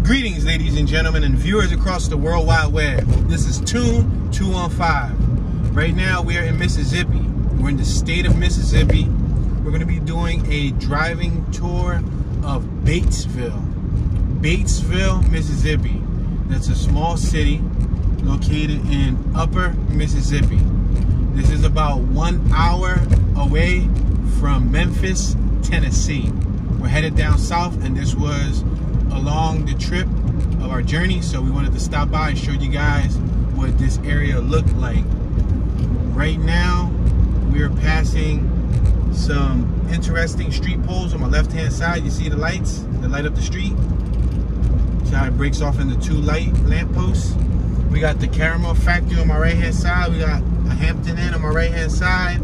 Greetings, ladies and gentlemen, and viewers across the World Wide Web. This is Tune 215. Right now, we are in Mississippi. We're in the state of Mississippi. We're going to be doing a driving tour of Batesville. Batesville, Mississippi. That's a small city located in Upper Mississippi. This is about 1 hour away from Memphis, Tennessee. We're headed down south, and this was along the trip of our journey, so we wanted to stop by and show you guys what this area looked like. Right now we are passing some interesting street poles on my left hand side. You see the lights that light up the street? See how it breaks off into two lamp posts. We got the caramel factory on my right hand side. We got a Hampton Inn on my right hand side,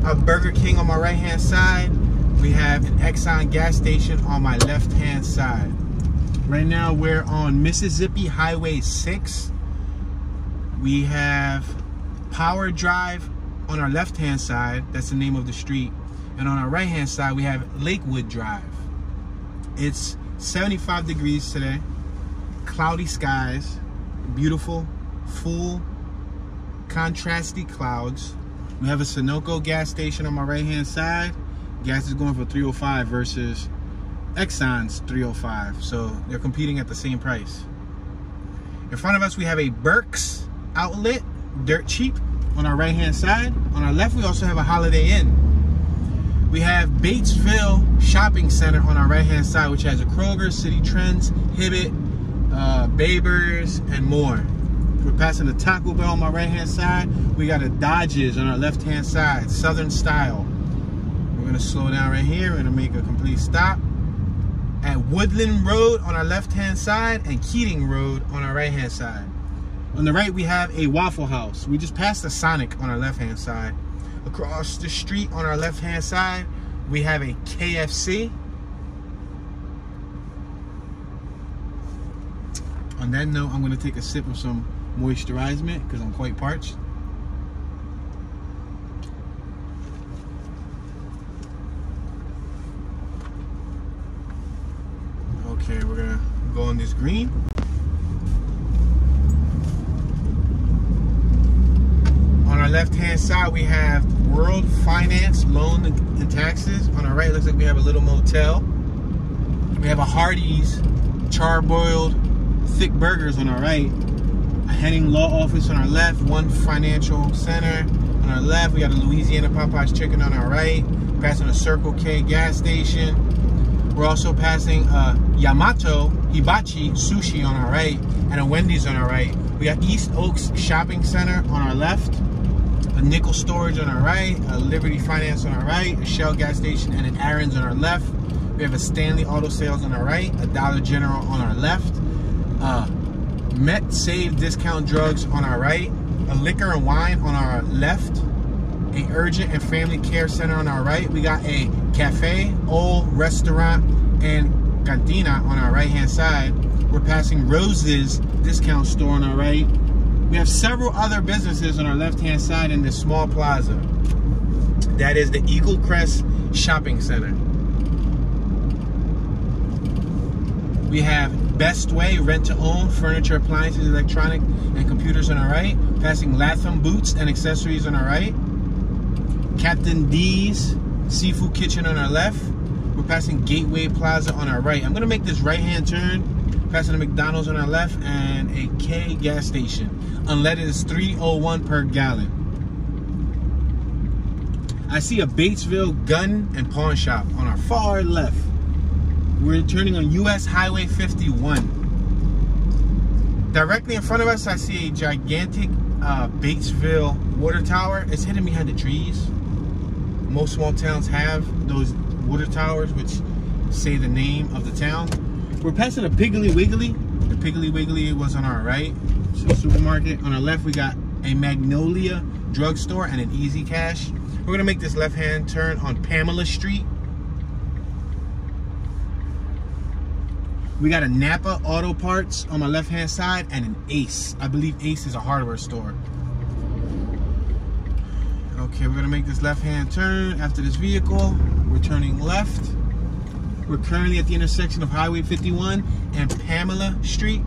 a Burger King on my right hand side. We have an Exxon gas station on my left hand side. Right now we're on Mississippi Highway 6. We have Power Drive on our left hand side. That's the name of the street. And on our right hand side we have Lakewood Drive. It's 75 degrees today. Cloudy skies. Beautiful, full, contrasty clouds. We have a Sunoco gas station on my right hand side. Gas is going for $3.05 versus Exxon's $3.05, so they're competing at the same price. In front of us we have a Burke's outlet, dirt cheap, on our right hand side. On our left we also have a Holiday Inn. We have Batesville Shopping Center on our right hand side, which has a Kroger, City Trends, Hibbett, Babers, and more. We're passing a Taco Bell on my right hand side. We got a Dodge's on our left hand side, Southern style. We're gonna slow down right here. We're gonna make a complete stop at Woodland Road on our left hand side and Keating Road on our right hand side. On the right we have a Waffle House. We just passed the Sonic on our left hand side. Across the street on our left hand side we have a KFC. On that note, I'm going to take a sip of some moisturizement because I'm quite parched. Okay, we're gonna go on this green. On our left hand side we have World Finance Loan and Taxes. On our right it looks like we have a little motel. We have a Hardee's Charbroiled Thick Burgers on our right. A Henning Law Office on our left. One Financial Center on our left. We got a Louisiana Popeye's Chicken on our right. Passing a Circle K gas station. We're also passing a Yamato Hibachi Sushi on our right and a Wendy's on our right. We got East Oaks Shopping Center on our left, a Nickel Storage on our right, a Liberty Finance on our right, a Shell gas station, and an Aaron's on our left. We have a Stanley Auto Sales on our right, a Dollar General on our left, Met Save Discount Drugs on our right, a Liquor and Wine on our left, a Urgent and Family Care Center on our right. We got a cafe, old restaurant, and cantina on our right hand side. We're passing Rose's Discount Store on our right. We have several other businesses on our left hand side in this small plaza. That is the Eagle Crest Shopping Center. We have Best Way Rent to Own, Furniture, Appliances, Electronic, and Computers on our right. Passing Latham Boots and Accessories on our right. Captain D's Seafood Kitchen on our left. We're passing Gateway Plaza on our right. I'm gonna make this right hand turn, passing a McDonald's on our left and a K gas station. Unleaded is $3.01 per gallon. I see a Batesville gun and pawn shop on our far left. We're turning on US Highway 51. Directly in front of us I see a gigantic Batesville water tower. It's hidden behind the trees. Most small towns have those water towers which say the name of the town. We're passing a Piggly Wiggly. The Piggly Wiggly was on our right. It's a supermarket. On our left we got a Magnolia drugstore and an Easy Cash. We're gonna make this left hand turn on Pamela Street. We got a Napa Auto Parts on my left hand side and an Ace. I believe Ace is a hardware store. Okay, we're gonna make this left hand turn after this vehicle. We're turning left. We're currently at the intersection of Highway 51 and Panola Street.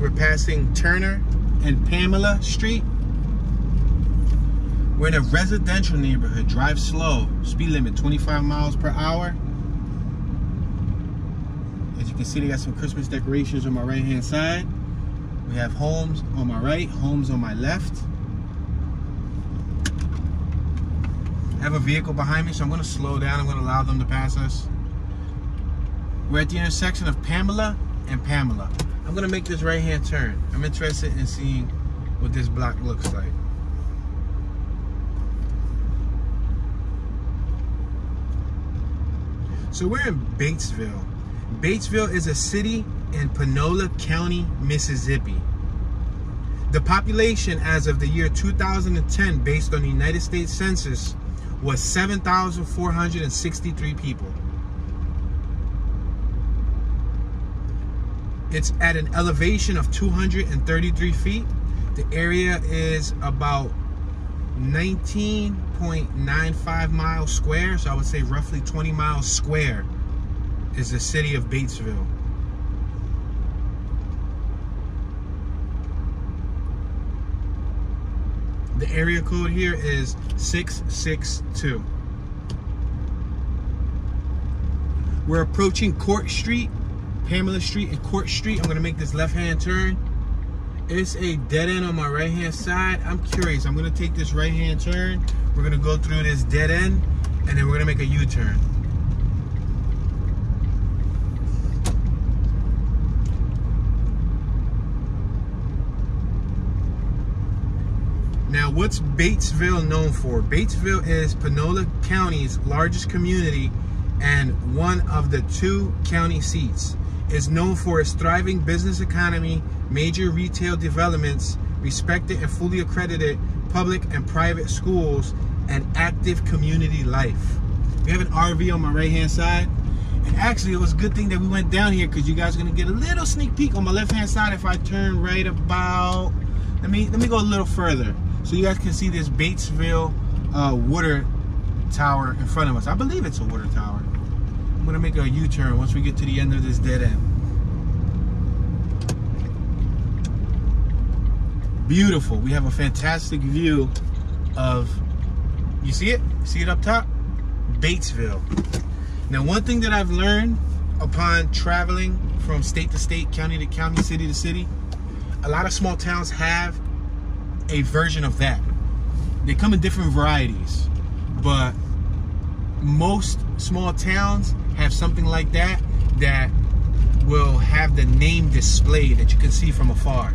We're passing Turner and Panola Street. We're in a residential neighborhood. Drive slow. Speed limit 25 miles per hour. As you can see, they got some Christmas decorations on my right-hand side. We have homes on my right, homes on my left. I have a vehicle behind me, so I'm going to slow down. I'm going to allow them to pass us. We're at the intersection of Panola and Panola. I'm going to make this right-hand turn. I'm interested in seeing what this block looks like. So we're in Batesville. Batesville is a city in Panola County, Mississippi. The population as of the year 2010, based on the United States Census, was 7,463 people. It's at an elevation of 233 feet. The area is about 19.95 miles square, so I would say roughly 20 miles square is the city of Batesville. The area code here is 662. We're approaching Court Street, Panola Street and Court Street. I'm gonna make this left-hand turn. It's a dead end on my right-hand side. I'm curious, I'm gonna take this right-hand turn. We're gonna go through this dead end, and then we're gonna make a U-turn. Now, what's Batesville known for? Batesville is Panola County's largest community and one of the 2 county seats. It's known for its thriving business economy, major retail developments, respected and fully accredited public and private schools, and active community life. We have an RV on my right-hand side. And actually, it was a good thing that we went down here, because you guys are going to get a little sneak peek on my left-hand side if I turn right about... Let me go a little further, so you guys can see this Batesville water tower in front of us. I believe it's a water tower. I'm gonna make a U-turn once we get to the end of this dead end. Beautiful. We have a fantastic view of, you see it? See it up top? Batesville. Now, one thing that I've learned upon traveling from state to state, county to county, city to city, a lot of small towns have a version of that. They come in different varieties, but most small towns have something like that that will have the name display that you can see from afar.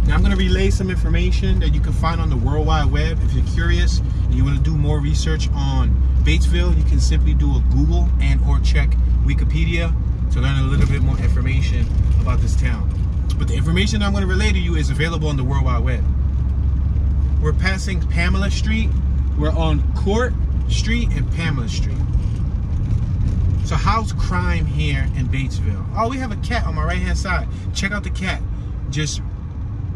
Now I'm going to relay some information that you can find on the World Wide Web. If you're curious and you want to do more research on Batesville, you can simply do a Google and or check Wikipedia to learn a little bit more information about this town. But the information I'm going to relay to you is available on the World Wide Web. We're passing Panola Street. We're on Court Street and Panola Street. So how's crime here in Batesville? Oh, we have a cat on my right-hand side. Check out the cat. Just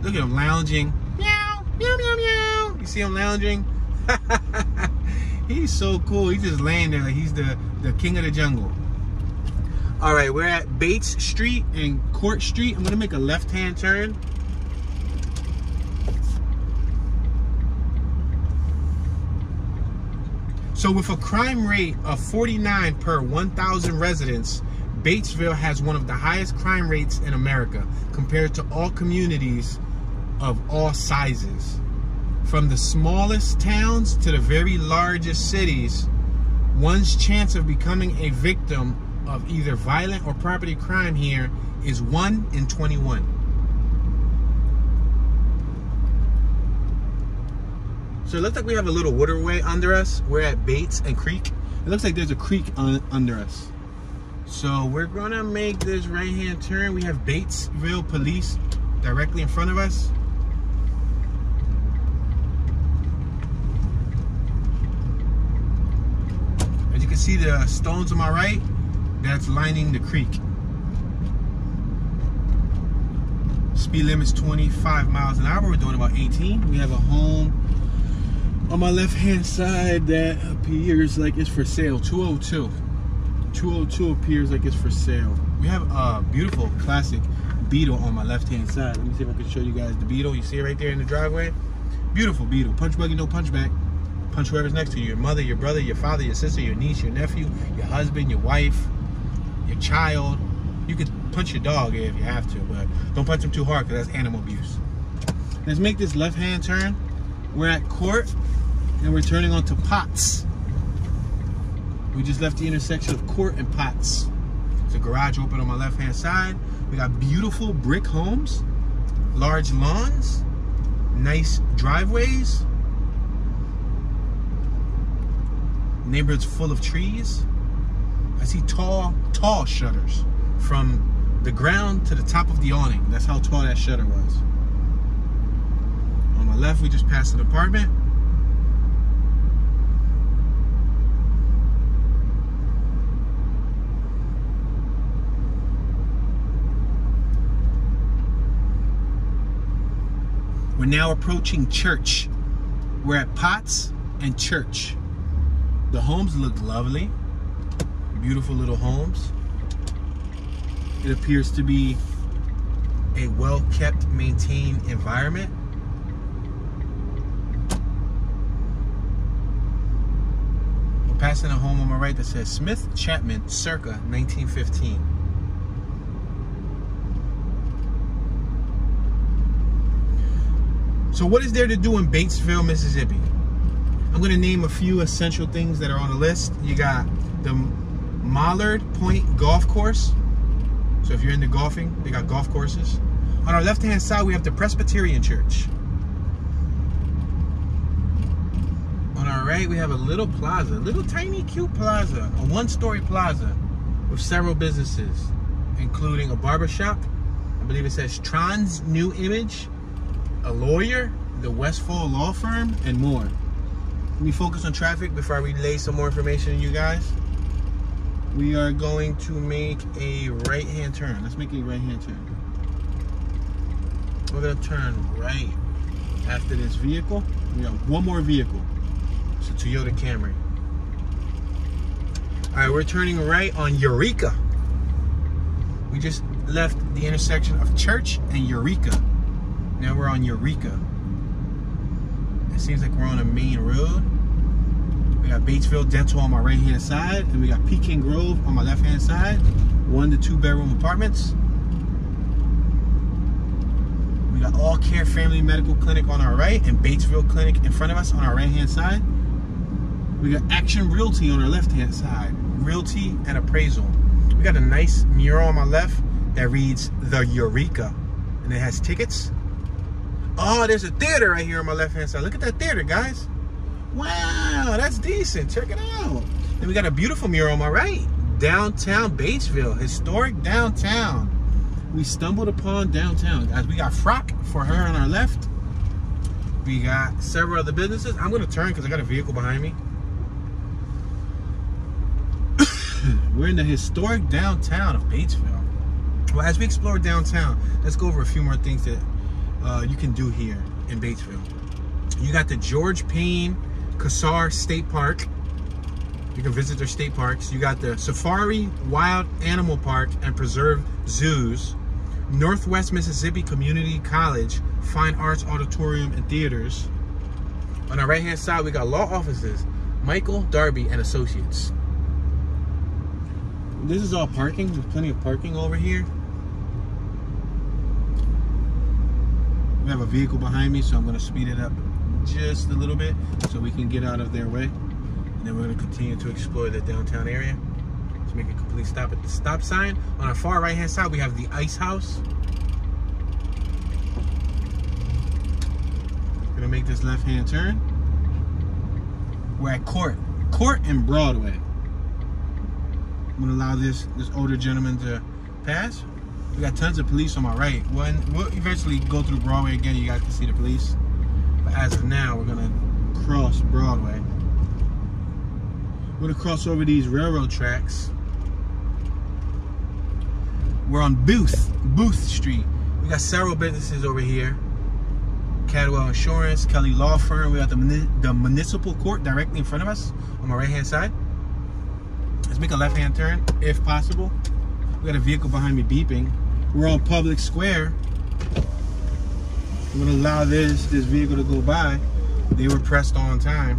look at him lounging. Meow, meow, meow, meow. You see him lounging? He's so cool. He's just laying there like he's the king of the jungle. All right, we're at Bates Street and Court Street. I'm gonna make a left-hand turn. So with a crime rate of 49 per 1,000 residents, Batesville has one of the highest crime rates in America compared to all communities of all sizes. From the smallest towns to the very largest cities, one's chance of becoming a victim of either violent or property crime here is 1 in 21. So it looks like we have a little waterway under us. We're at Bates and Creek. It looks like there's a creek under us. So we're gonna make this right-hand turn. We have Batesville Police directly in front of us. As you can see, the stones on my right, that's lining the creek. Speed limit's 25 miles an hour. We're doing about 18. We have a home on my left-hand side that appears like it's for sale. 202. 202 appears like it's for sale. We have a beautiful classic Beetle on my left-hand side. Let me see if I can show you guys the Beetle. You see it right there in the driveway? Beautiful Beetle. Punch buggy, no punch back. Punch whoever's next to you. Your mother, your brother, your father, your sister, your niece, your nephew, your husband, your wife, your child. You could punch your dog if you have to, but don't punch him too hard because that's animal abuse. Let's make this left-hand turn. We're at Court, and we're turning onto Potts. We just left the intersection of Court and Potts. There's a garage open on my left-hand side. We got beautiful brick homes, large lawns, nice driveways, neighborhoods full of trees. I see tall shutters from the ground to the top of the awning. That's how tall that shutter was. On my left, we just passed an apartment. We're now approaching Church. We're at Potts and Church. The homes look lovely. Beautiful little homes. It appears to be a well-kept, maintained environment. We're passing a home on my right that says Smith Chapman, circa 1915. So what is there to do in Batesville, Mississippi? I'm going to name a few essential things that are on the list. You got the Mallard Point Golf Course. So if you're into golfing, they got golf courses. On our left-hand side, we have the Presbyterian Church. On our right, we have a little plaza, a little tiny cute plaza, a one-story plaza with several businesses, including a barbershop. I believe it says Tron's New Image, a lawyer, the Westfall Law Firm, and more. Let me focus on traffic before I relay some more information to you guys. We are going to make a right-hand turn. Let's make a right-hand turn. We're going to turn right after this vehicle. We have one more vehicle. It's a Toyota Camry. All right, we're turning right on Eureka. We just left the intersection of Church and Eureka. Now we're on Eureka. It seems like we're on a main road. We got Batesville Dental on my right-hand side, and we got Pecan Grove on my left-hand side. 1 to 2 bedroom apartments. We got All Care Family Medical Clinic on our right, and Batesville Clinic in front of us on our right-hand side. We got Action Realty on our left-hand side. Realty and appraisal. We got a nice mural on my left that reads The Eureka, and it has tickets. Oh, there's a theater right here on my left-hand side. Look at that theater, guys. Wow, that's decent. Check it out. And we got a beautiful mural on my right. Downtown Batesville, historic downtown. We stumbled upon downtown, guys. We got Frock for her on our left. We got several other businesses. I'm going to turn because I got a vehicle behind me. We're in the historic downtown of Batesville. Well, as we explore downtown, let's go over a few more things that you can do here in Batesville. You got the George Payne Cassar State Park. You can visit their state parks. You got the Safari Wild Animal Park and Preserve Zoos. Northwest Mississippi Community College Fine Arts Auditorium and Theaters. On our right hand side, we got law offices, Michael Darby and Associates. This is all parking. There's plenty of parking over here. We have a vehicle behind me, so I'm going to speed it up just a little bit so we can get out of their way. And then we're going to continue to explore the downtown area. Let's make a complete stop at the stop sign. On our far right hand side, we have the Ice House. We're going to make this left hand turn. We're at Court and Broadway. I'm going to allow this older gentleman to pass. We got tons of police on my right. We'll eventually go through Broadway again. You guys can see the police. But as of now, we're going to cross Broadway. We're going to cross over these railroad tracks. We're on Booth Street. We got several businesses over here. Cadwell Insurance, Kelly Law Firm. We got the municipal court directly in front of us on my right-hand side. Let's make a left-hand turn, if possible. We got a vehicle behind me beeping. We're on Public Square. We're gonna allow this vehicle to go by. They were pressed on time.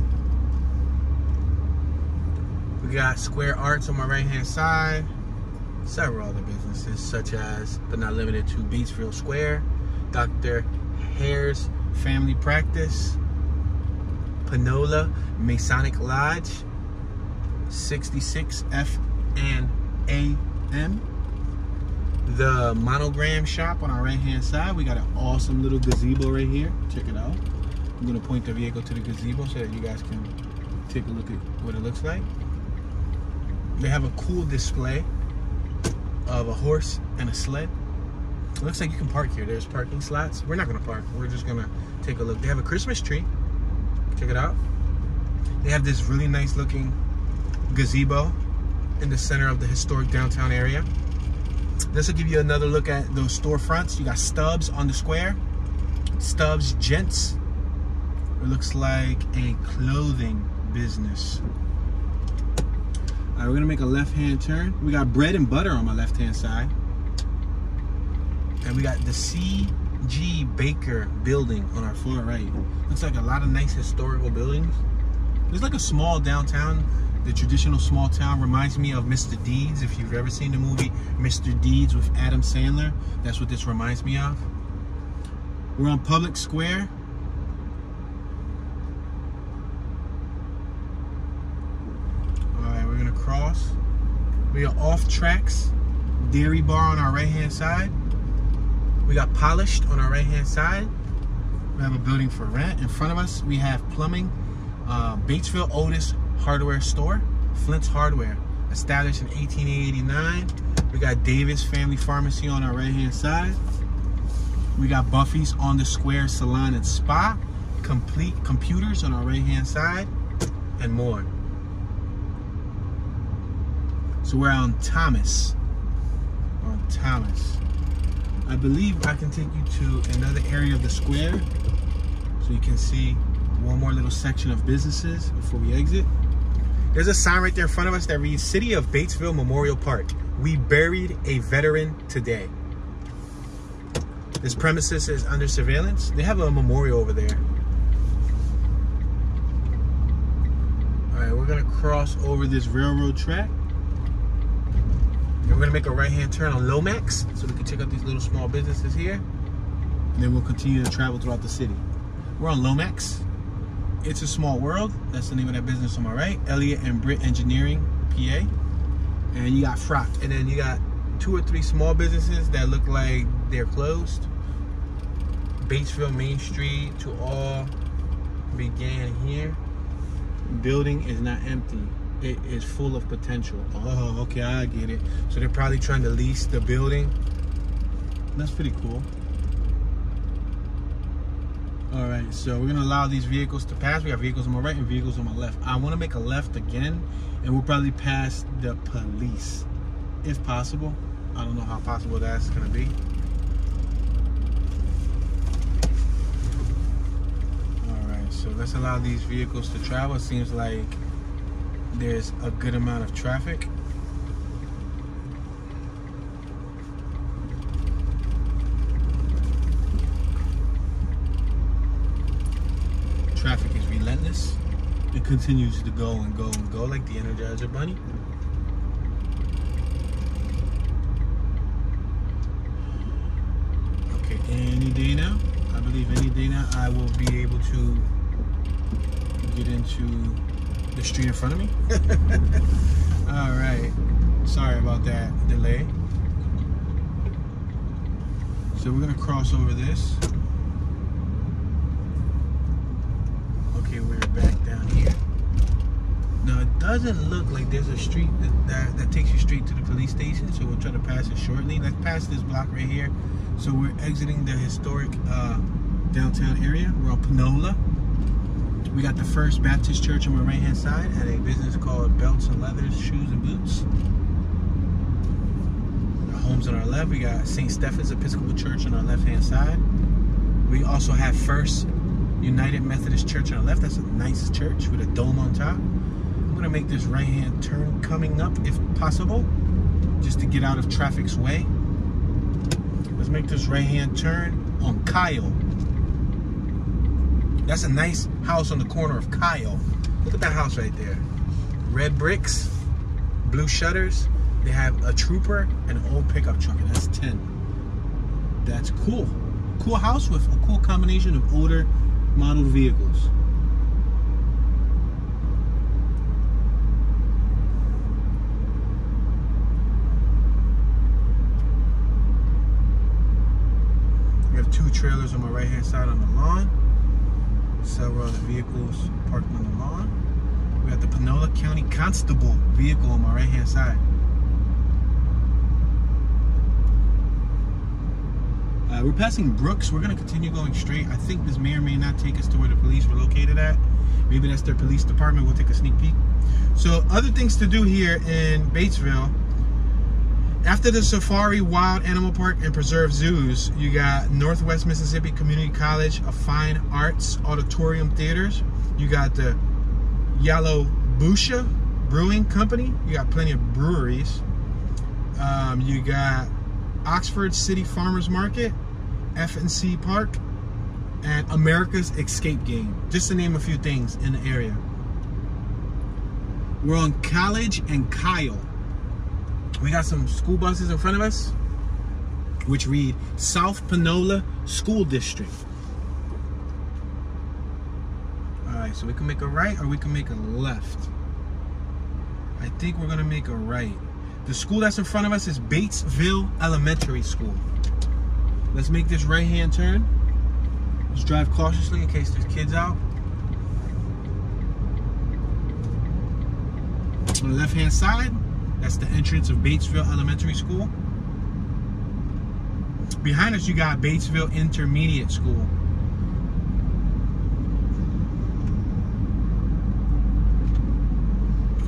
We got Square Arts on my right-hand side. Several other businesses, such as, but not limited to, Batesville Square, Dr. Hare's Family Practice, Panola Masonic Lodge, 66 F&AM, the Monogram Shop on our right-hand side. We got an awesome little gazebo right here. Check it out. I'm gonna point the vehicle to the gazebo so that you guys can take a look at what it looks like. They have a cool display of a horse and a sled. It looks like you can park here. There's parking slots. We're not gonna park. We're just gonna take a look. They have a Christmas tree. Check it out. They have this really nice looking gazebo in the center of the historic downtown area. This will give you another look at those storefronts. You got Stubbs on the square. Stubbs Gents. It looks like a clothing business. All right, we're gonna make a left-hand turn. We got Bread and Butter on my left-hand side. And we got the C.G. Baker building on our far right. Looks like a lot of nice historical buildings. There's like a small downtown. The traditional small town reminds me of Mr. Deeds. If you've ever seen the movie Mr. Deeds with Adam Sandler, that's what this reminds me of. We're on Public Square. Alright, we're gonna cross. We are Off Tracks Dairy Bar on our right-hand side. We got Polished on our right-hand side. We have a building for rent. In front of us, we have Plumbing, Batesville Otis Hardware Store, Flint's Hardware, established in 1889. We got Davis Family Pharmacy on our right-hand side. We got Buffy's on the Square Salon and Spa, Complete Computers on our right-hand side, and more. So we're on Thomas. I believe I can take you to another area of the square so you can see one more little section of businesses before we exit. There's a sign right there in front of us that reads City of Batesville Memorial Park. We buried a veteran today. This premises is under surveillance. They have a memorial over there. All right, we're gonna cross over this railroad track. And we're gonna make a right-hand turn on Lomax so we can check out these little small businesses here. And then we'll continue to travel throughout the city. We're on Lomax. It's a Small World. That's the name of that business on my right. Elliott and Britt Engineering, PA. And you got Frock. And then you got 2 or 3 small businesses that look like they're closed. Batesville Main Street to all began here. Building is not empty. It is full of potential. Oh, okay, I get it. So they're probably trying to lease the building. That's pretty cool. All right, so we're gonna allow these vehicles to pass. We got vehicles on my right and vehicles on my left. I wanna make a left again, and we'll probably pass the police, if possible. I don't know how possible that's gonna be. All right, so let's allow these vehicles to travel. It seems like there's a good amount of traffic. Traffic is relentless. It continues to go and go and go like the Energizer Bunny. Okay, any day now, I believe any day now, I will be able to get into the street in front of me. All right, sorry about that delay. So we're gonna cross over this. Okay, we're back down here. Now it doesn't look like there's a street that takes you straight to the police station, so we'll try to pass it shortly. Let's pass this block right here. So we're exiting the historic downtown area. We're on Panola. We got the First Baptist Church on my right hand side and a business called Belts and Leathers, Shoes and Boots. homes on our left. We got St. Stephen's Episcopal Church on our left-hand side. We also have First United Methodist Church on our left. That's a nice church with a dome on top. I'm gonna make this right-hand turn coming up, if possible, just to get out of traffic's way. Let's make this right-hand turn on Kyle. That's a nice house on the corner of Kyle. Look at that house right there. Red bricks, blue shutters. They have a trooper and an old pickup truck, and that's 10. That's cool. Cool house with a cool combination of older model vehicles. We have 2 trailers on my right hand side on the lawn. Several other vehicles parked on the lawn. We got the Panola County Constable vehicle on my right hand side. We're passing Brooks. We're going to continue going straight. I think this may or may not take us to where the police were located at. Maybe that's their police department. We'll take a sneak peek. So other things to do here in Batesville. After the Safari, Wild Animal Park, and Preserve Zoos, you got Northwest Mississippi Community College of Fine Arts Auditorium Theaters. You got the Yalobusha Brewing Company. You got plenty of breweries. You got Oxford City Farmers Market, F&C Park, and America's Escape Game, just to name a few things in the area. We're on College and Kyle. We got some school buses in front of us, which read South Panola School District. Alright, so we can make a right or we can make a left. I think we're gonna make a right. The school that's in front of us is Batesville Elementary School. Let's make this right-hand turn. Let's drive cautiously in case there's kids out. On the left-hand side, that's the entrance of Batesville Elementary School. Behind us, you got Batesville Intermediate School.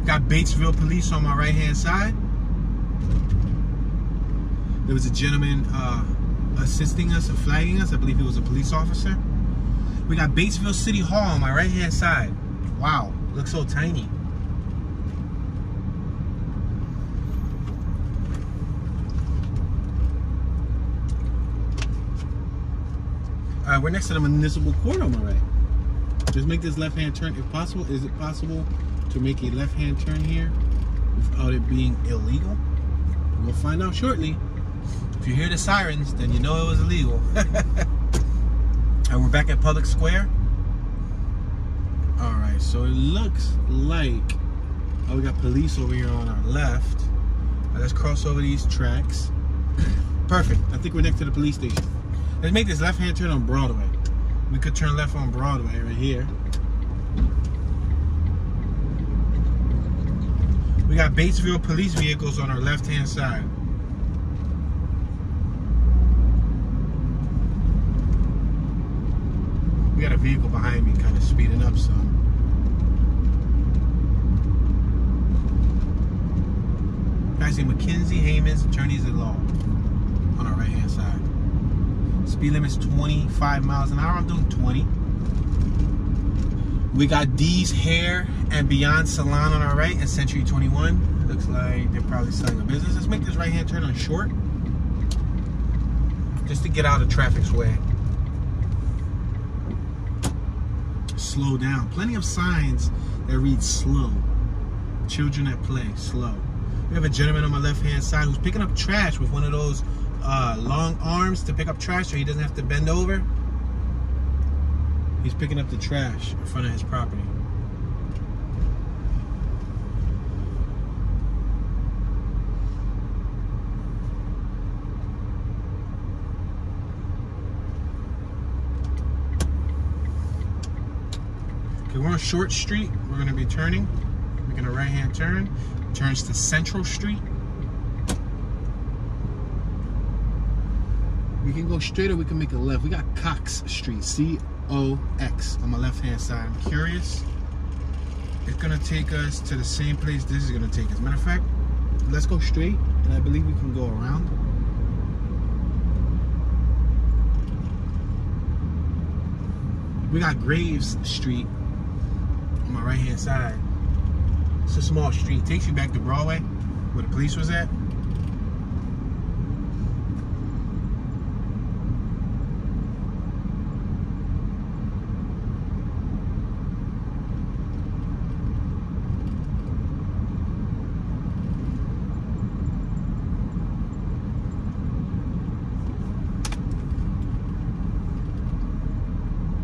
Got Batesville Police on my right-hand side. There was a gentleman assisting us and flagging us. I believe he was a police officer. We got Batesville City Hall on my right-hand side. Wow, looks so tiny. Alright, we're next to the municipal court on my right. Just make this left-hand turn if possible. Is it possible to make a left-hand turn here without it being illegal? We'll find out shortly. If you hear the sirens, then you know it was illegal. And we're back at Public Square. Alright, so it looks like we got police over here on our left. Let's cross over these tracks. Perfect. I think we're next to the police station. Let's make this left-hand turn on Broadway. We could turn left on Broadway right here. We got Batesville police vehicles on our left-hand side. We got a vehicle behind me kind of speeding up some. I see Mackenzie Hammonds, attorneys at law, on our right-hand side. Speed limit's 25 miles an hour. I'm doing 20. We got D's Hair and Beyond Salon on our right and Century 21. Looks like they're probably selling a business. Let's make this right-hand turn on Short, just to get out of traffic's way. Slow down. Plenty of signs that read slow. Children at play, slow. We have a gentleman on my left-hand side who's picking up trash with one of those long arms to pick up trash so he doesn't have to bend over. He's picking up the trash in front of his property. Okay, we're on Short Street. We're going to be turning, making a right-hand turn. Turns to Central Street. We can go straight or we can make a left. We got Cox Street, C-O-X, on my left-hand side. I'm curious. It's going to take us to the same place this is going to take us. Matter of fact, let's go straight, and I believe we can go around. We got Graves Street on my right hand side. It's a small street. It takes you back to Broadway, where the police was at.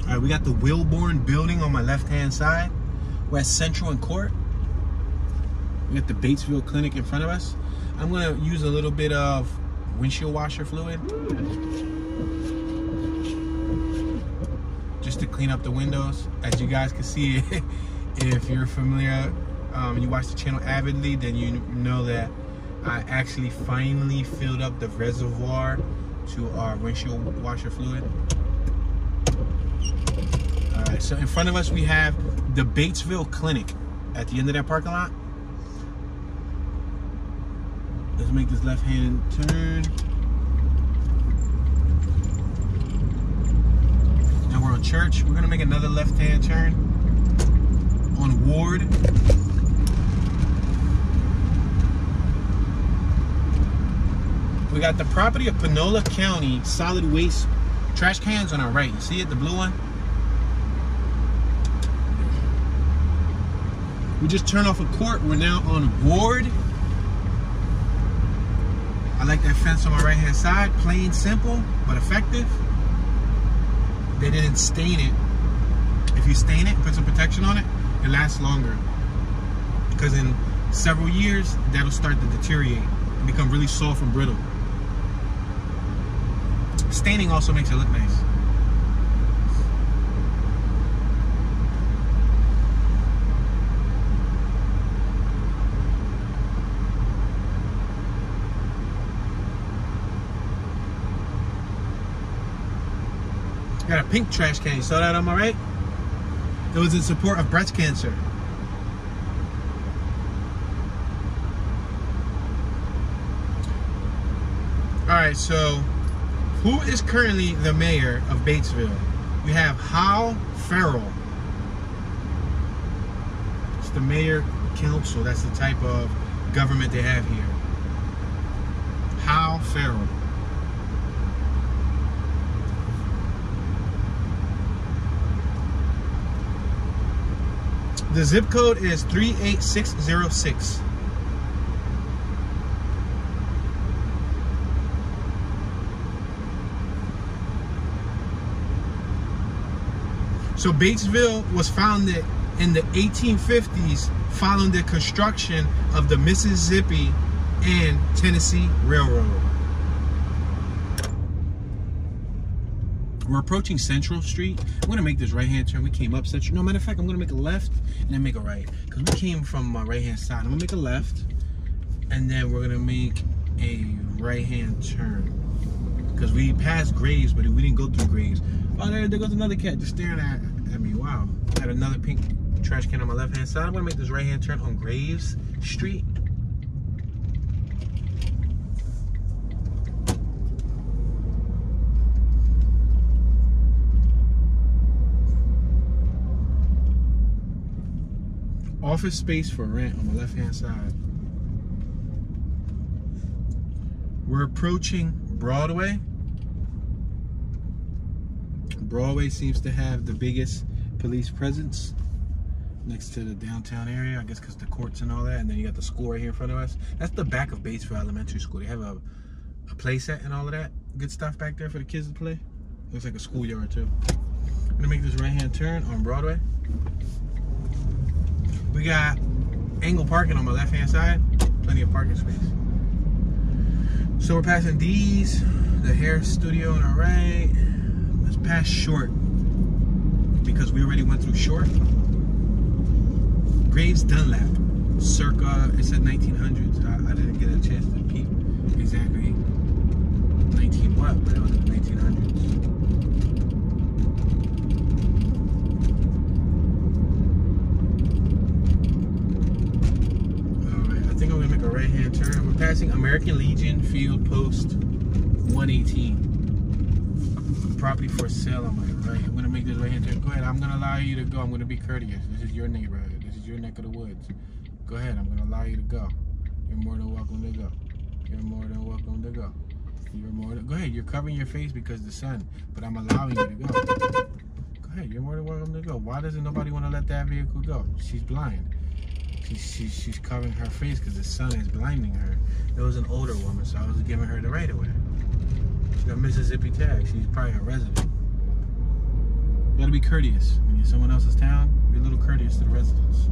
All right, we got the Wilborn building on my left-hand side. We're at Central and Court. We got the Batesville Clinic in front of us. I'm gonna use a little bit of windshield washer fluid just to clean up the windows. As you guys can see, if you're familiar, you watch the channel avidly, then you know that I actually finally filled up the reservoir to our windshield washer fluid. Alright, so in front of us we have the Batesville Clinic at the end of that parking lot. Let's make this left-hand turn. Now we're on Church. We're gonna make another left-hand turn on Ward. We got the property of Panola County solid waste trash cans on our right. You see it, the blue one? We just turned off a court. We're now on Ward. I like that fence on my right hand side. Plain, simple, but effective. They didn't stain it. If you stain it, put some protection on it, it lasts longer. Because in several years, that'll start to deteriorate and become really soft and brittle. Staining also makes it look nice. Got a pink trash can. You saw that on my right? It was in support of breast cancer. Alright, so who is currently the mayor of Batesville? We have Hal Farrell. It's the mayor council. That's the type of government they have here. Hal Farrell. The zip code is 38606. So Batesville was founded in the 1850s following the construction of the Mississippi and Tennessee Railroad. We're approaching Central Street. I'm gonna make this right-hand turn. We came up Central. No, matter of fact, I'm gonna make a left and then make a right. Because we came from my right-hand side. I'm gonna make a left and then we're gonna make a right-hand turn. Because we passed Graves, but we didn't go through Graves. Oh, there goes another cat just staring at me. Wow. Got another pink trash can on my left-hand side. I'm gonna make this right-hand turn on Graves Street. Office space for rent on the left-hand side. We're approaching Broadway. Broadway seems to have the biggest police presence next to the downtown area, I guess because the courts and all that. And then you got the school right here in front of us. That's the back of Batesville Elementary School. They have a play set and all of that good stuff back there for the kids to play. Looks like a schoolyard too. I'm gonna make this right-hand turn on Broadway. We got angle parking on my left-hand side. Plenty of parking space. So we're passing D's, the hair studio on our right. Let's pass Short because we already went through Short. Graves Dunlap, circa, it said 1900s. I didn't get a chance to peep exactly 19 what, but it was in the 1900s. Right-hand turn. We're passing American Legion Field Post 118. property for sale on my right. I'm gonna make this right hand turn. Go ahead. I'm gonna allow you to go. I'm gonna be courteous. This is your neighborhood. This is your neck of the woods. Go ahead. I'm gonna allow you to go. You're more than welcome to go. You're more than welcome to go. Go ahead. You're covering your face because of the sun, but I'm allowing you to go. Go ahead. You're more than welcome to go. Why doesn't nobody want to let that vehicle go? She's blind. She's covering her face because the sun is blinding her. It was an older woman, so I was giving her the right of way. She got Mississippi tag. She's probably a resident. You gotta be courteous. When you're in someone else's town, be a little courteous to the residents.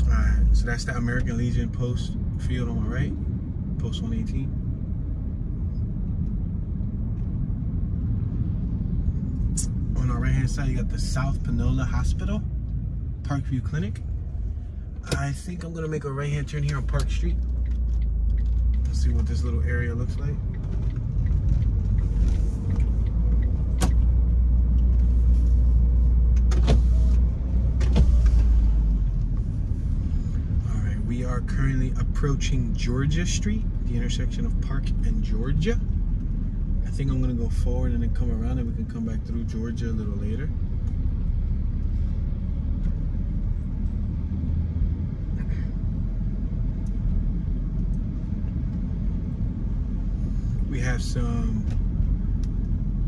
Alright, so that's the American Legion post field on my right. Post 118. On our right hand side, you got the South Panola Hospital, Parkview Clinic. I think I'm gonna make a right hand turn here on Park Street. Let's see what this little area looks like. All right, we are currently approaching Georgia Street, the intersection of Park and Georgia. I think I'm gonna go forward and then come around and we can come back through Georgia a little later. We have some,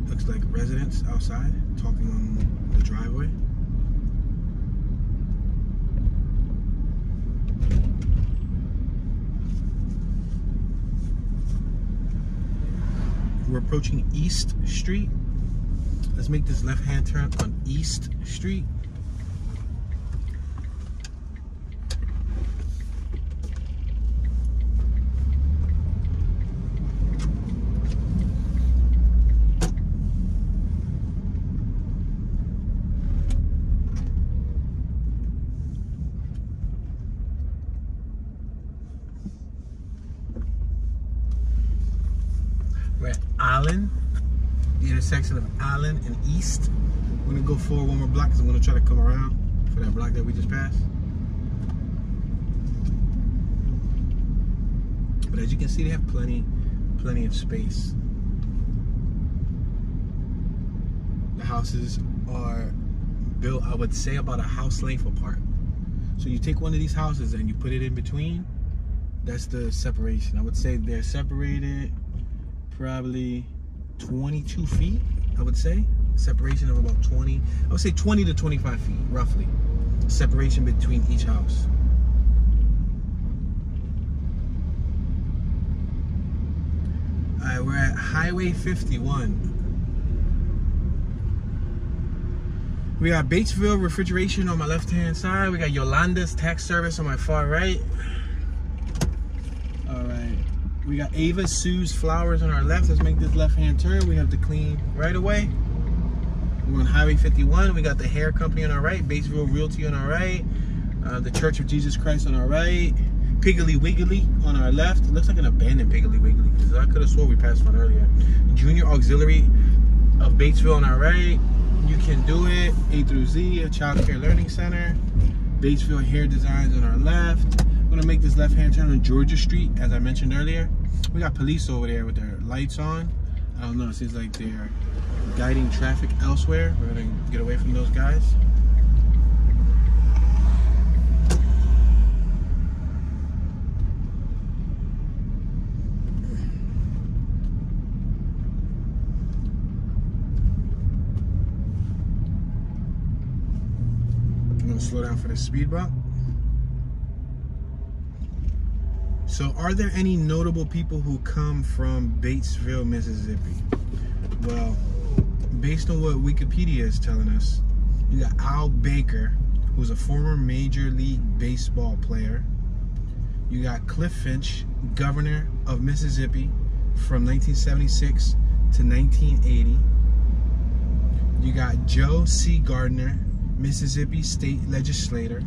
looks like residents outside talking on the driveway. We're approaching East Street. Let's make this left-hand turn on East Street. We're at Allen, the intersection of Allen and East. We're gonna go forward one more block because I'm gonna try to come around for that block that we just passed. But as you can see, they have plenty of space. The houses are built, I would say, about a house length apart. So you take one of these houses and you put it in between, that's the separation. I would say they're separated probably 22 feet, I would say. Separation of about 20, I would say 20 to 25 feet, roughly. Separation between each house. All right, we're at Highway 51. We got Batesville Refrigeration on my left-hand side. We got Yolanda's Tax Service on my far right. All right. We got Ava Sue's Flowers on our left. Let's make this left-hand turn. We have the clean right away. We're on Highway 51. We got the hair company on our right. Batesville Realty on our right. The Church of Jesus Christ on our right. Piggly Wiggly on our left. It looks like an abandoned Piggly Wiggly because I could have swore we passed one earlier. Junior Auxiliary of Batesville on our right. You Can Do It, A through Z, a Child Care Learning Center. Batesville Hair Designs on our left. We're gonna make this left-hand turn on Georgia Street, as I mentioned earlier. We got police over there with their lights on. I don't know, it seems like they're guiding traffic elsewhere. We're gonna get away from those guys. Slow down for the speed bump. So are there any notable people who come from Batesville, Mississippi? Well, based on what Wikipedia is telling us, you got Al Baker, who's a former Major League Baseball player. You got Cliff Finch, governor of Mississippi from 1976 to 1980. You got Joe C. Gardner, Mississippi State Legislator.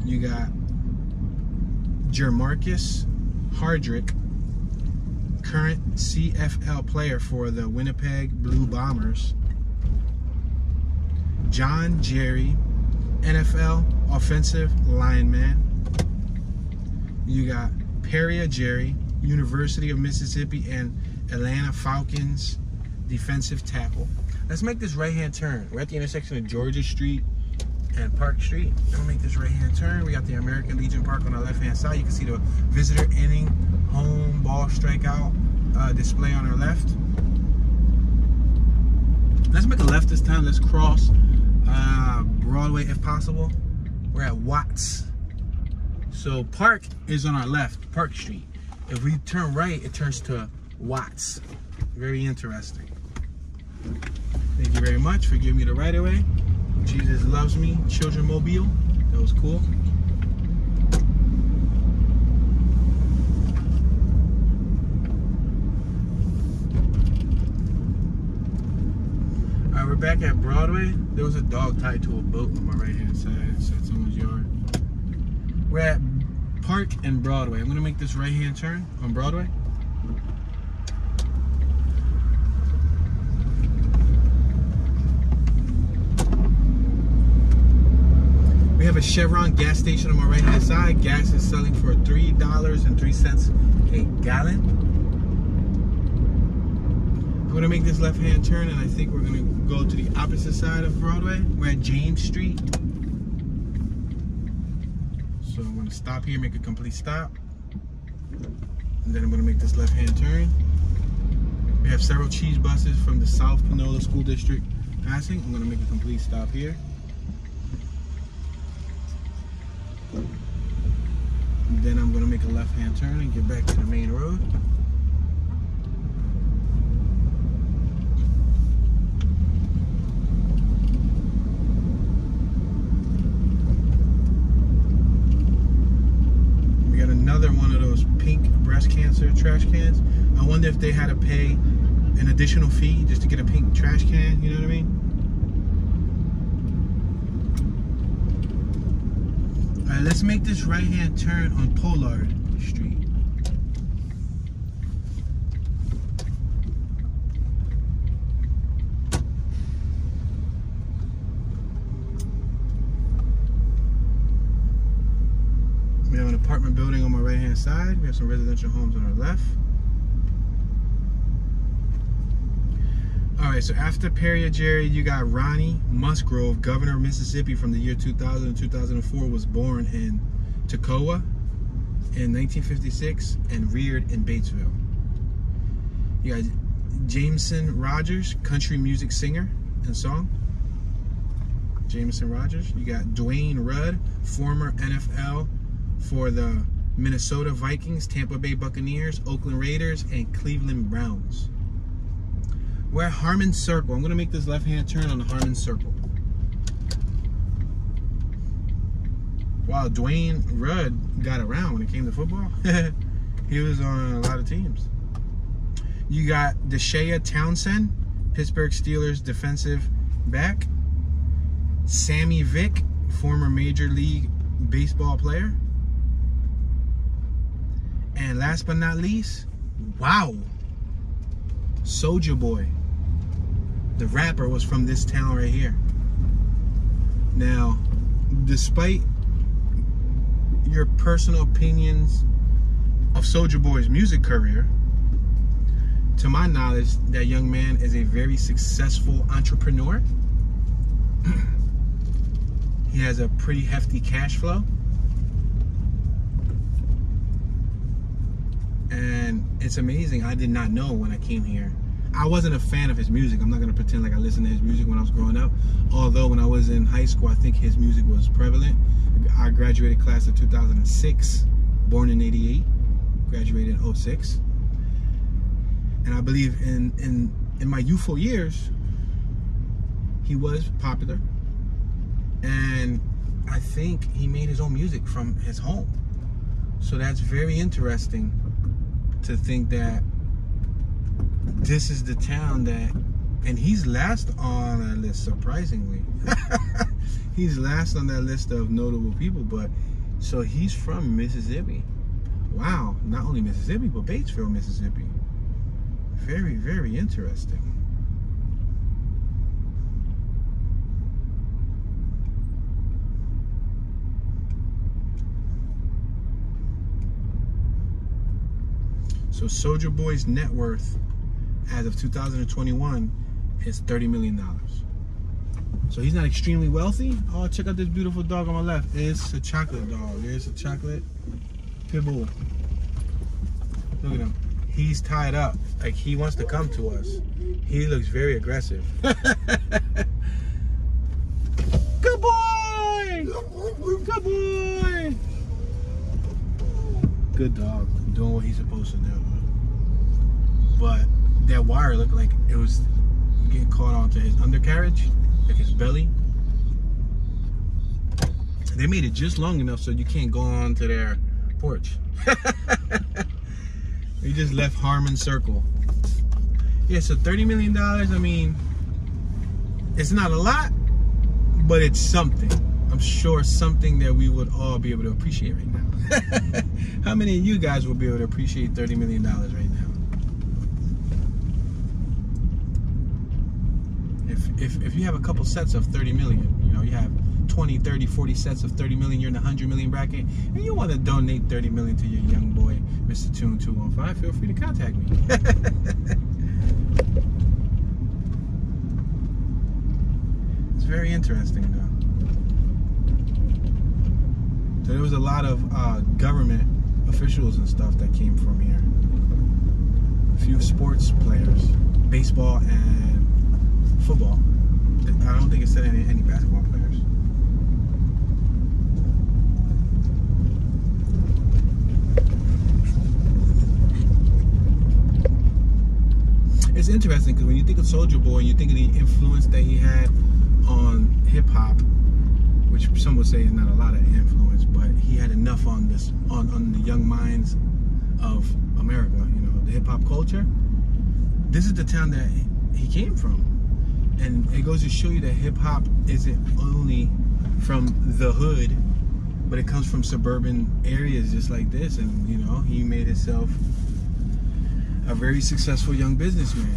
You got Jermarcus Hardrick, current CFL player for the Winnipeg Blue Bombers. John Jerry, NFL offensive lineman. You got Peria Jerry, University of Mississippi, and Atlanta Falcons defensive tackle. Let's make this right-hand turn. We're at the intersection of Georgia Street and Park Street. We'll make this right-hand turn. We got the American Legion Park on our left-hand side. You can see the visitor inning, home, ball strikeout display on our left. Let's make a left this time. Let's cross Broadway if possible. We're at Watts. So Park is on our left, Park Street. If we turn right, it turns to Watts. Very interesting. Thank you very much for giving me the right of way. Jesus loves me. Children Mobile. That was cool. Alright, we're back at Broadway. There was a dog tied to a boat on my right hand side inside someone's yard. We're at Park and Broadway. I'm gonna make this right hand turn on Broadway. We have a Chevron gas station on my right hand side. Gas is selling for $3.03 a gallon. I'm gonna make this left hand turn, and I think we're gonna go to the opposite side of Broadway. We're at James Street. So I'm gonna stop here, make a complete stop. And then I'm gonna make this left hand turn. We have several cheese buses from the South Panola School District passing. I'm gonna make a complete stop here. And then I'm gonna make a left-hand turn and get back to the main road. We got another one of those pink breast cancer trash cans. I wonder if they had to pay an additional fee just to get a pink trash can, you know what I mean? Alright, let's make this right-hand turn on Pollard Street. We have an apartment building on my right-hand side. We have some residential homes on our left. Alright, so after Peria Jerry, you got Ronnie Musgrove, governor of Mississippi from the year 2000 to 2004, was born in Toccoa in 1956 and reared in Batesville. You got Jameson Rogers, country music singer and song. Jameson Rogers. You got Dwayne Rudd, former NFL for the Minnesota Vikings, Tampa Bay Buccaneers, Oakland Raiders, and Cleveland Browns. We're at Harmon Circle. I'm going to make this left-hand turn on the Harmon Circle. Wow, Dwayne Rudd got around when it came to football. He was on a lot of teams. You got Deshea Townsend, Pittsburgh Steelers defensive back. Sammy Vick, former Major League Baseball player. And last but not least, wow, Soulja Boy. The rapper was from this town right here. Now, despite your personal opinions of Soulja Boy's music career, to my knowledge, that young man is a very successful entrepreneur. He has a pretty hefty cash flow. And it's amazing. I did not know when I came here. I wasn't a fan of his music. I'm not going to pretend like I listened to his music when I was growing up. Although when I was in high school, I think his music was prevalent. I graduated class of 2006, born in 88, graduated in 06. And I believe in my youthful years, he was popular. And I think he made his own music from his home. So that's very interesting to think that this is the town that, and he's last on that list, surprisingly. He's last on that list of notable people, but so he's from Mississippi. Wow, not only Mississippi, but Batesville, Mississippi. Very, very interesting. So Soulja Boy's net worth as of 2021 is $30 million. So he's not extremely wealthy. Oh, check out this beautiful dog on my left. It's a chocolate dog. There's a chocolate pit bull. Look at him. He's tied up. Like, he wants to come to us. He looks very aggressive. Good boy! Good boy! Good dog. Doing what he's supposed to do. But that wire looked like it was getting caught onto his undercarriage, like his belly. They made it just long enough so you can't go onto their porch. They just left Harmon Circle. Yeah, so $30 million, I mean, it's not a lot, but it's something. I'm sure something that we would all be able to appreciate right now. How many of you guys will be able to appreciate $30 million right now? If you have a couple sets of 30 million, you know, you have 20, 30, 40 sets of 30 million, you're in the 100 million bracket, and you want to donate 30 million to your young boy, Mr. Tune 215, feel free to contact me. It's very interesting, though. So there was a lot of government officials and stuff that came from here. A few sports players, baseball and football. I don't think it said any basketball players. It's interesting because when you think of Soulja Boy and you think of the influence that he had on hip hop, which some would say is not a lot of influence, but he had enough on this on the young minds of America, you know, the hip hop culture. This is the town that he came from. And it goes to show you that hip hop isn't only from the hood, but it comes from suburban areas just like this. And, you know, he made himself a very successful young businessman.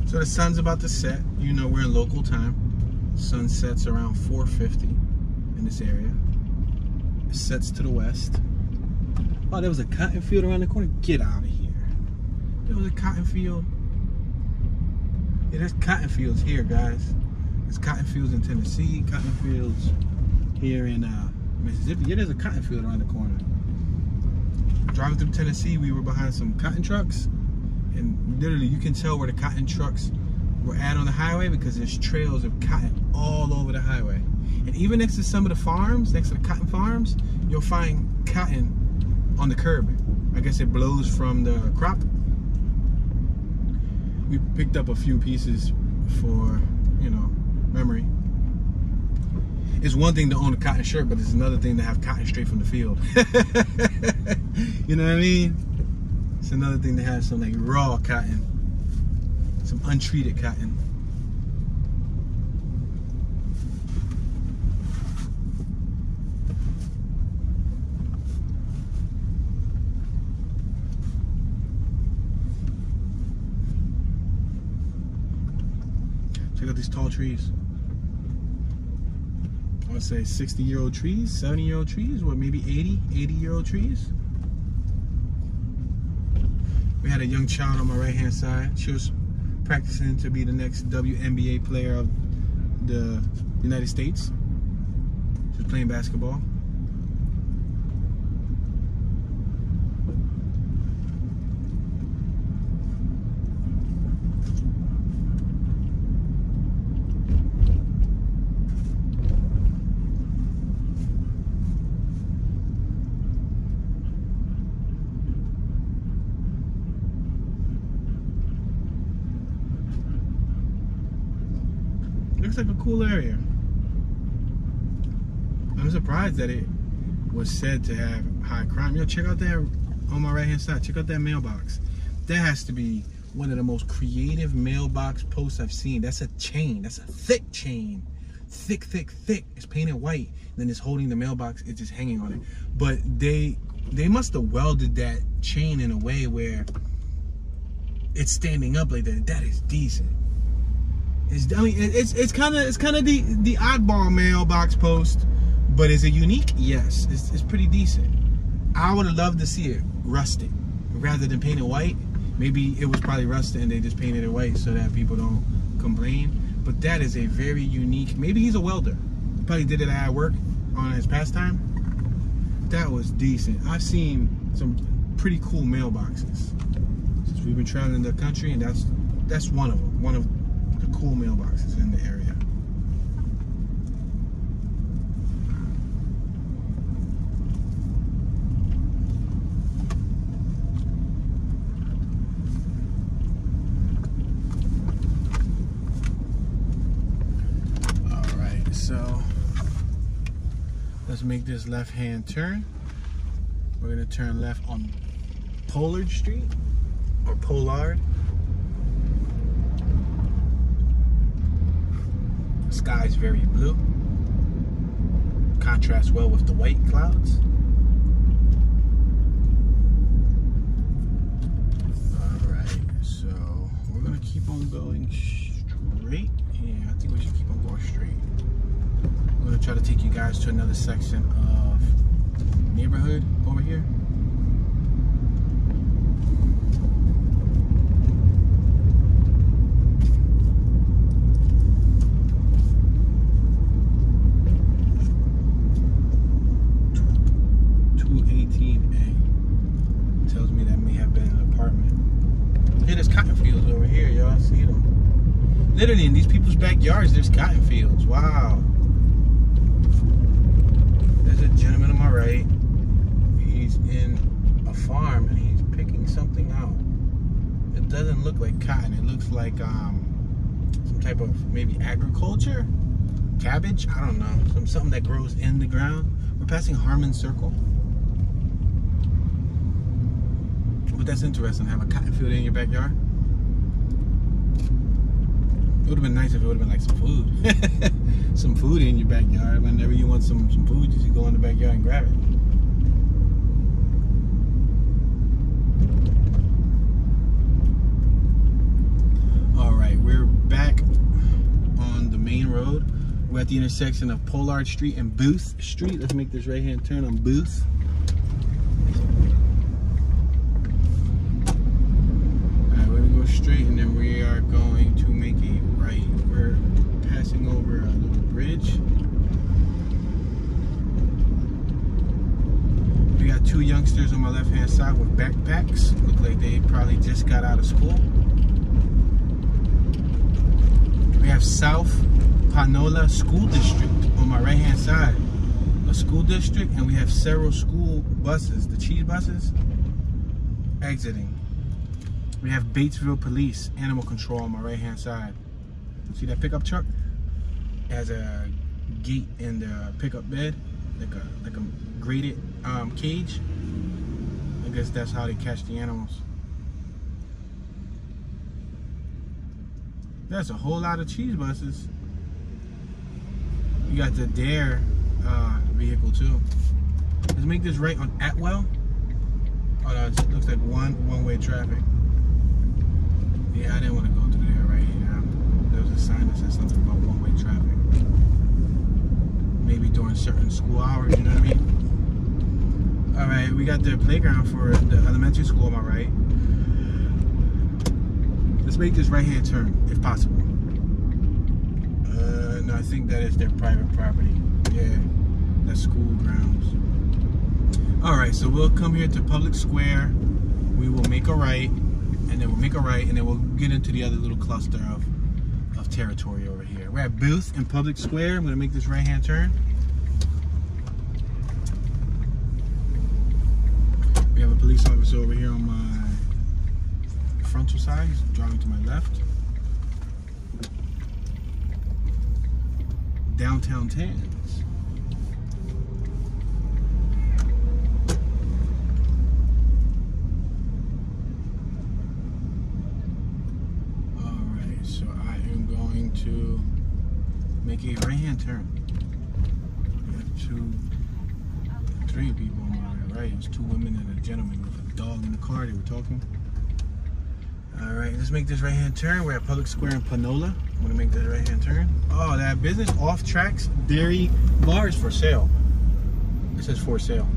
So the sun's about to set. You know, we're in local time. Sun sets around 4:50 in this area. It sets to the west. Oh, there was a cotton field around the corner. Get out of here. There was a cotton field. Yeah, there's cotton fields here, guys. There's cotton fields in Tennessee, cotton fields here in Mississippi. Yeah, there's a cotton field around the corner. Driving through Tennessee, we were behind some cotton trucks. And literally, you can tell where the cotton trucks were at on the highway because there's trails of cotton all over the highway. And even next to some of the farms, next to the cotton farms, you'll find cotton on the curb. I guess it blows from the crop. We picked up a few pieces for, you know, memory. It's one thing to own a cotton shirt, but it's another thing to have cotton straight from the field. You know what I mean? It's another thing to have some like raw cotton, some untreated cotton. Check out these tall trees. I would say 60-year-old trees, 70-year-old trees, or maybe 80-year-old trees. We had a young child on my right-hand side. She was practicing to be the next WNBA player of the United States. She was playing basketball. Looks like a cool area. I'm surprised that it was said to have high crime. Yo, check out that on my right hand side. Check out that mailbox. That has to be one of the most creative mailbox posts I've seen. That's a chain. That's a thick chain. Thick, thick, thick. It's painted white. And then it's holding the mailbox. It's just hanging on it. But they they must have welded that chain in a way where it's standing up like that. That is decent. It's kind of the oddball mailbox post, but is it unique? Yes, it's pretty decent. I would have loved to see it rusted rather than painted white. Maybe it was probably rusted and they just painted it white so that people don't complain. But that is a very unique. Maybe he's a welder. Probably did it at work on his pastime. That was decent. I've seen some pretty cool mailboxes since we've been traveling the country, and that's one of them. One of the cool mailboxes in the area. All right, so let's make this left-hand turn. We're gonna turn left on Pollard Street, or Pollard. The sky's very blue. Contrasts well with the white clouds. Alright, so we're gonna keep on going straight. Yeah, I think we should keep on going straight. I'm gonna try to take you guys to another section of neighborhood over here. Literally in these people's backyards, there's cotton fields. Wow. There's a gentleman on my right. He's in a farm and he's picking something out. It doesn't look like cotton. It looks like some type of maybe agriculture, cabbage. I don't know. Something that grows in the ground. We're passing Harmon Circle. But that's interesting. Have a cotton field in your backyard. It would have been nice if it would have been like some food. Some food in your backyard. Whenever you want some food, you just go in the backyard and grab it. Alright, we're back on the main road. We're at the intersection of Pollard Street and Booth Street. Let's make this right hand turn on Booth. Alright, we're going to go straight and then we are going to make a right. We're passing over a little bridge. We got two youngsters on my left hand side with backpacks. Look like they probably just got out of school. We have South Panola School District on my right hand side. A school district, and we have several school buses, the cheese buses, exiting. We have Batesville Police Animal Control on my right hand side. See that pickup truck? It has a gate in the pickup bed, like a graded cage. I guess that's how they catch the animals. There's a whole lot of cheese buses. You got the Dare vehicle too. Let's make this right on Atwell. Oh no, it looks like one-way traffic. Yeah, I didn't want to go through there right now. There was a sign that said something about one-way traffic. Maybe during certain school hours, you know what I mean? Alright, we got the playground for the elementary school on my right. Let's make this right-hand turn, if possible. No, I think that is their private property. Yeah, that's school grounds. Alright, so we'll come here to Public Square. We will make a right, and then we'll make a right, and then we'll get into the other little cluster of territory over here. We're at Booth and Public Square. I'm going to make this right-hand turn. We have a police officer over here on my frontal side. He's driving to my left. Downtown Tans. Alright, so I am going to make a right-hand turn. We have three people on my right. It was two women and a gentleman with a dog in the car. They were talking. All right, let's make this right-hand turn. We're at Public Square in Panola. I'm gonna make this right-hand turn. Oh, that business off tracks dairy bar is for sale. It says for sale.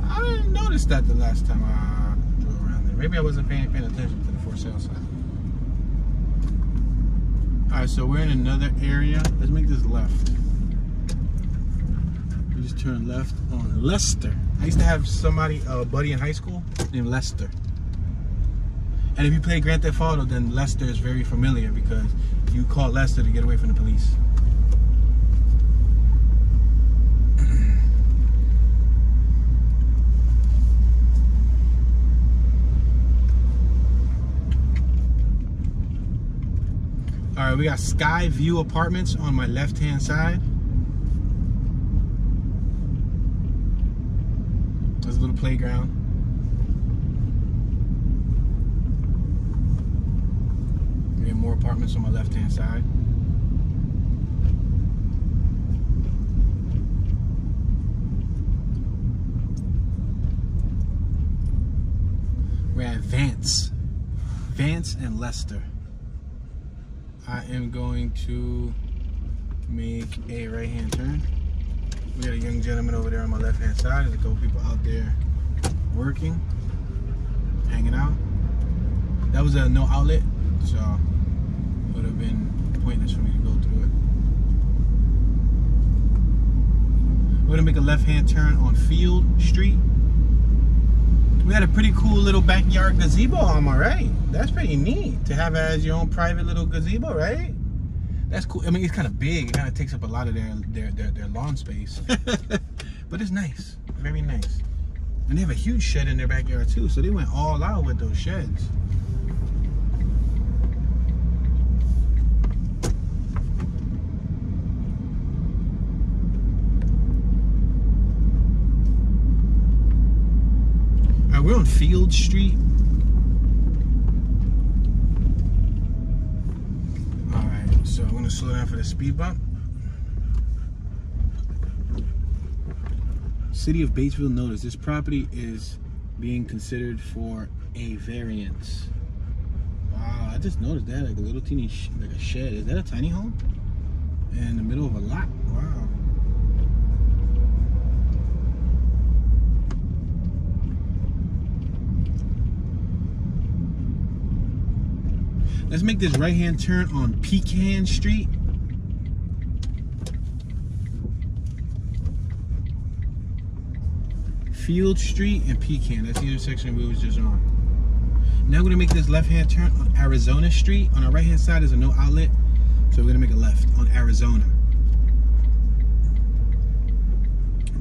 I didn't notice that the last time I drove around there. Maybe I wasn't paying attention to the for sale sign. All right, so we're in another area. Let's make this left. We just turn left on Lester. I used to have somebody, a buddy in high school named Lester. And if you play Grand Theft Auto, then Lester is very familiar because you call Lester to get away from the police. All right, we got Sky View Apartments on my left-hand side. There's a little playground. More apartments on my left-hand side. We're at Vance and Lester. I am going to make a right-hand turn. We got a young gentleman over there on my left-hand side. There's a couple people out there working, hanging out. That was a no outlet, so it would have been pointless for me to go through it. We're gonna make a left-hand turn on Field Street. We had a pretty cool little backyard gazebo on my right. That's pretty neat to have as your own private little gazebo, right? That's cool. I mean, it's kind of big. It kind of takes up a lot of their lawn space, but it's nice, very nice. And they have a huge shed in their backyard too, so they went all out with those sheds. We're on Field Street. Alright, so I'm gonna slow down for the speed bump. City of Batesville notice this property is being considered for a variance. Wow, I just noticed that, like a little teeny like a shed. Is that a tiny home? In the middle of a lot. Wow. Let's make this right-hand turn on Pecan Street. Field Street and Pecan. That's the intersection we was just on. Now we're gonna make this left-hand turn on Arizona Street. On our right-hand side is a no outlet, so we're gonna make a left on Arizona.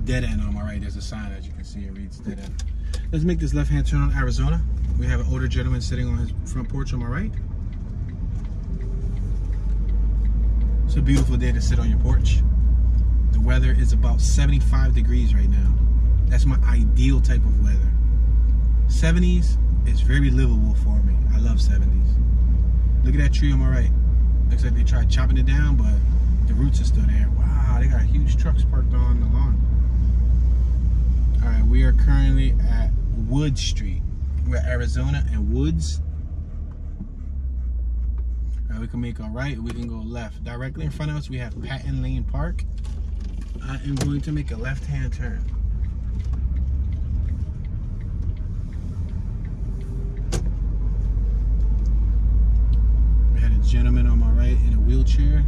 Dead end on my right. There's a sign, as you can see. It reads dead end. Let's make this left-hand turn on Arizona. We have an older gentleman sitting on his front porch on my right. It's a beautiful day to sit on your porch. The weather is about 75 degrees right now. That's my ideal type of weather. 70s is very livable for me. I love 70s. Look at that tree on my right. Looks like they tried chopping it down, but the roots are still there. Wow, they got huge trucks parked on the lawn. All right, we are currently at Wood Street. We're at Arizona and Woods. We can make a right, we can go left. Directly in front of us, we have Patton Lane Park. I am going to make a left-hand turn. We had a gentleman on my right in a wheelchair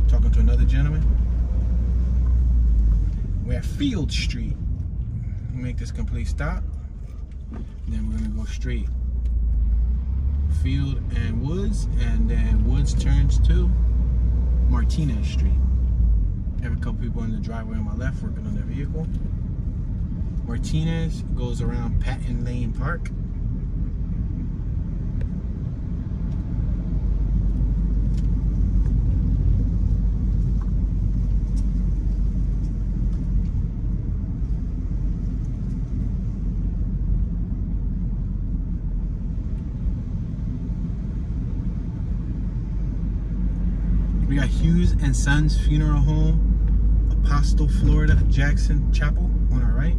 talking to another gentleman. We're at Field Street. We'll make this complete stop. And then we're gonna go straight. Field and Woods, and then Woods turns to Martinez Street. I have a couple people in the driveway on my left working on their vehicle. Martinez goes around Patton Lane Park. We got Hughes and Sons Funeral Home, Apostle, Florida, Jackson Chapel on our right.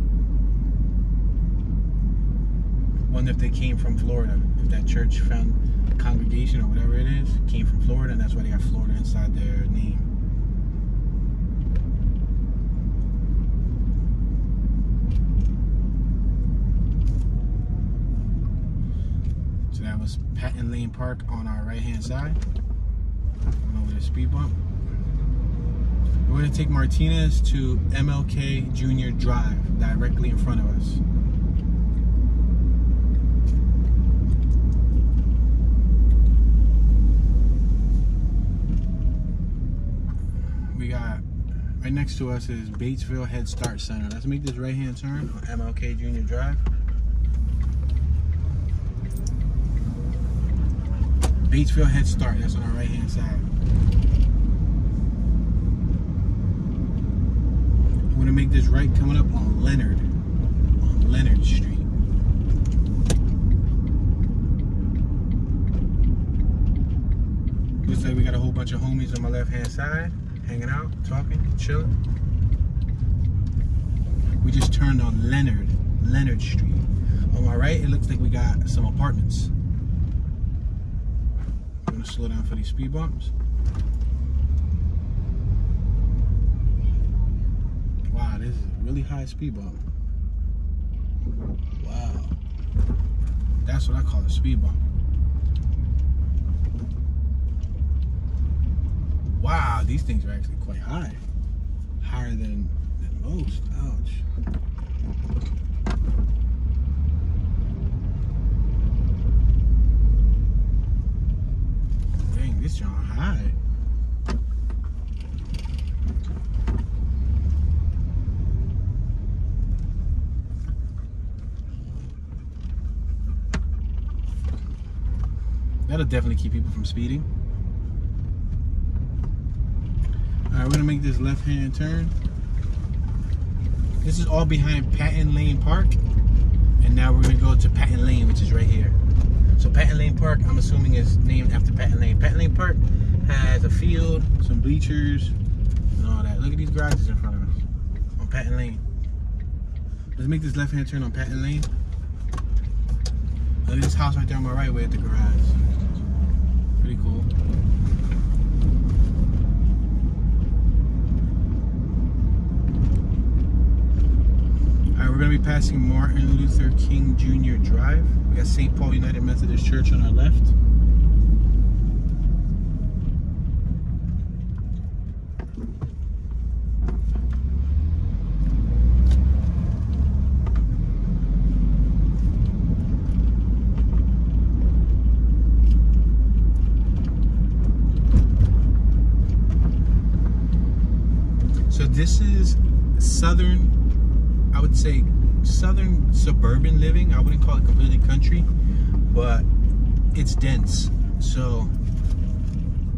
wonder if they came from Florida. If that church found congregation or whatever it is came from Florida, and that's why they got Florida inside their name. So that was Patton Lane Park on our right hand side. Went over the speed bump. We're going to take Martinez to MLK Jr. Drive, directly in front of us. We got, right next to us is Batesville Head Start Center. Let's make this right hand turn on MLK Jr. Drive. Batesville Head Start, that's on our right hand side. I'm gonna make this right coming up on Leonard Street. Looks like we got a whole bunch of homies on my left hand side, hanging out, talking, chilling. We just turned on Leonard Street. On my right, it looks like we got some apartments. I'm gonna slow down for these speed bumps. Wow, this is a really high speed bump. Wow. That's what I call a speed bump. Wow, these things are actually quite high. Higher than most. Ouch. Dang, this joint high. That'll definitely keep people from speeding. Alright, we're gonna make this left-hand turn. This is all behind Patton Lane Park. And now we're gonna go to Patton Lane, which is right here. So Patton Lane Park, I'm assuming is named after Patton Lane. Patton Lane Park has a field, some bleachers, and all that. Look at these garages in front of us on Patton Lane. Let's make this left-hand turn on Patton Lane. Look at this house right there on my right way at the garage. Pretty cool. Alright, we're going to be passing Martin Luther King Jr. Drive. We got St. Paul United Methodist Church on our left. So this is southern, I would say southern suburban living. I wouldn't call it completely country, but it's dense. So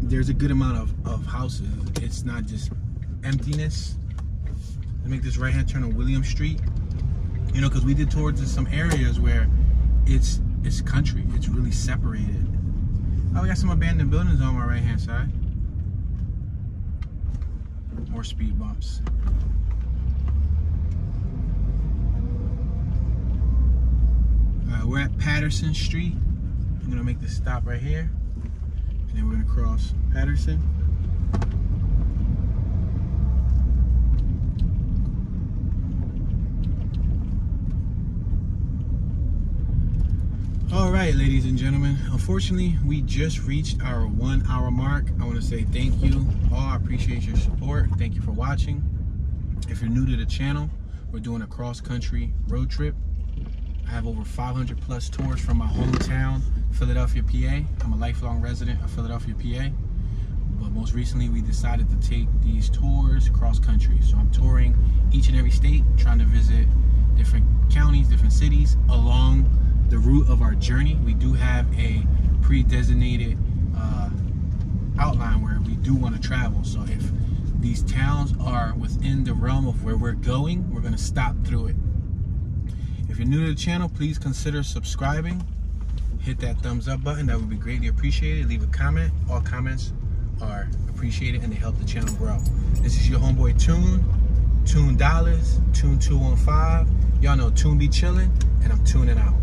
there's a good amount of houses. It's not just emptiness. Let's make this right hand turn on William Street. You know, because we did towards some areas where it's country. It's really separated. Oh, we got some abandoned buildings on my right hand side. More speed bumps. We're at Patterson Street. I'm gonna make this stop right here, and then we're gonna cross Patterson. All right, ladies and gentlemen, unfortunately, we just reached our 1 hour mark. I want to say thank you all. I appreciate your support. Thank you for watching. If you're new to the channel, we're doing a cross-country road trip. I have over 500 plus tours from my hometown, Philadelphia, PA. I'm a lifelong resident of Philadelphia, PA. But most recently, we decided to take these tours cross-country. So I'm touring each and every state, trying to visit different counties, different cities along the route of our journey. We do have a pre-designated outline where we do want to travel. So if these towns are within the realm of where we're going, we're going to stop through it. If you're new to the channel, please consider subscribing. Hit that thumbs up button. That would be greatly appreciated. Leave a comment. All comments are appreciated and they help the channel grow. This is your homeboy Tune Dollars, Tune 215. Y'all know Tune be chilling, and I'm tuning out.